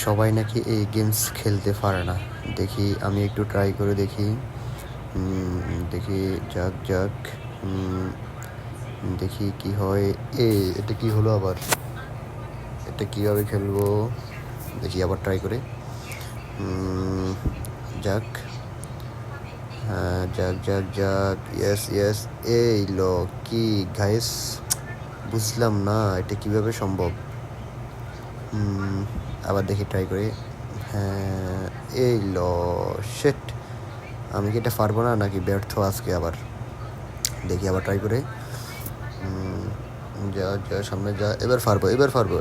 সবাই নাকি এই গেমস খেলতে পারে না। দেখি আমি একটু ট্রাই করে দেখি। দেখি যাক যাক। দেখি কি হয়। এটা কি হলো আবার? এটা কীভাবে খেলবো? দেখি আবার ট্রাই করে। যাক, হ্যাঁ, যাক যাক যাক। Yes yes. এই লো কি গাইস, বুঝলাম না এটা কিভাবে সম্ভব। আবার দেখি ট্রাই করে। হ্যাঁ, এই লো শেট। আমি কি এটা পারবো না নাকি ব্যর্থ আজকে আবার? দেখি আবার ট্রাই করে। যা যা সামনে যা, এবার পারবো এবার পারবো।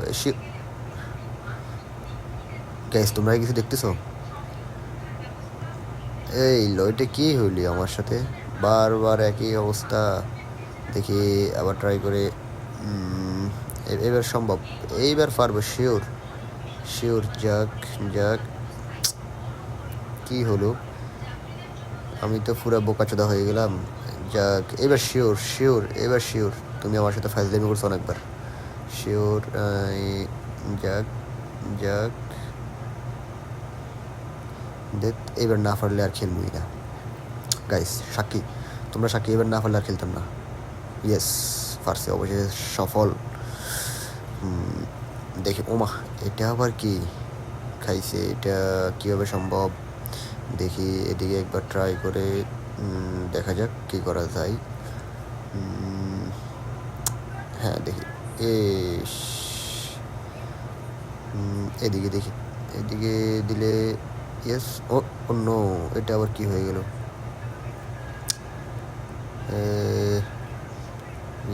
গাইস তোমরা কিছু দেখতেছো? এই লো, এটা কি হইলি আমার সাথে? বারবার একই অবস্থা। দেখি আবার ট্রাই করে। এবার সম্ভব, এইবার পারবো শিওর শিওর। যাক যাক। কি হলো? আমি তো পুরা বোকাচোদা হয়ে গেলাম। যাক, এবার শিওর শিওর, এবার শিওর। তুমি আমার সাথে ফাইজলামি করছো অনেকবার। শিওর। যাক যাক। দেখ, এবার না পারলে আর খেলবই না। গাইস সাক্ষী, তোমরা সাক্ষী, এবার না পারলে আর খেলতাম না। ইয়েস, পারছি অবশ্যই, সফল। দেখি, ওমা, এটা আবার কি খাইছে? এটা কীভাবে সম্ভব? দেখি এদিকে একবার ট্রাই করে দেখা যাক কী করা যায়। হ্যাঁ দেখি। এদিকে দেখি, এদিকে দিলে ইয়েস। ও নো, এটা আবার কি হয়ে গেল?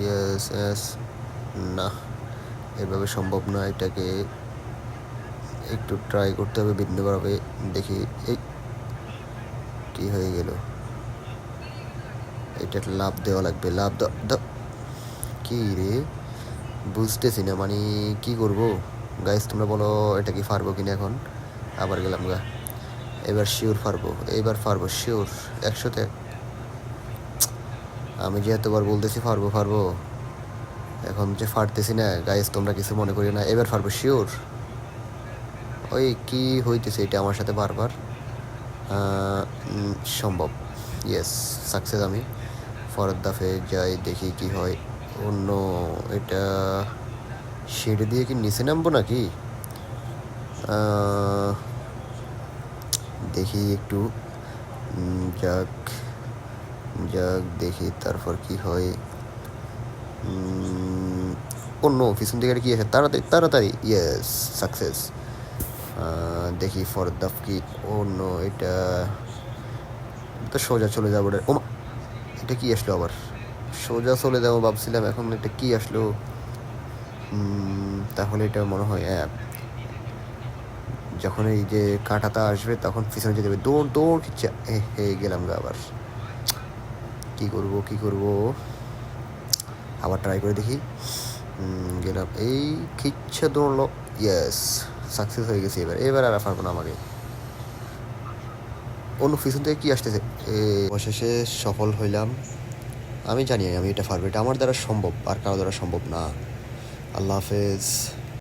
Yes yes. না, এভাবে সম্ভব না। এটাকে একটু ট্রাই করতে হবে ভিন্নভাবে। দেখি এই কী হয়ে গেল। এটা লাভ দেওয়া লাগবে, লাভ দাও। কী রে, বুঝতেছি না, মানে কী করবো? গাইস তোমরা বলো এটা কি পারবো কিনা এখন? আবার গেলাম গা। এবার শিওর পারবো, এইবার পারবো শিওর, 100-তে। আমি যে এতবার বলতেছি পারবো পারবো, এখন যে পারতেছি না। গাইস তোমরা কিছু মনে করি না, এবার পারবো শিওর। ওই কি হইতেছে এটা আমার সাথে বারবার? সম্ভব। ইয়েস, সাকসেস আমি। পরের দাফে যাই, দেখি কি হয়। অন্য এটা সিঁড়ি দিয়ে কি নিচে নামবো নাকি? দেখি একটু। যাক যাক, দেখি তারপর কি হয়। অন্য পিছন দিকে কি আছে? তাড়াতাড়ি তাড়াতাড়ি। Yes, success. দেখি ফর দ্য কি। অন্য এটা তো সোজা চলে যাবো। ও, এটা কি আসলো আবার? সোজা চলে যাবো ভাবছিলাম, এখন এটা কি আসলো? তাহলে এটা মনে হয় অ্যাপ। যখন এই যে কাঁটাটা আসবে তখন পিছনে যেতে হবে, দৌড় দৌড় খিচ্ছে। গেলাম গা আবার। কি করব কি করব? আবার ট্রাই করে দেখি। গেলাম, এই খিচ্ছে দৌড়লো। ইয়েস, সাকসেস হয়ে গেছি। এবার এবার আর পারবো না আমাকে। অন্য পিছন থেকে কি আসতেছে? অবশেষে সফল হইলাম। আমি জানি আমি এটা পারবো, এটা আমার দ্বারা সম্ভব, আর কারো দ্বারা সম্ভব না। আল্লাহ হাফেজ।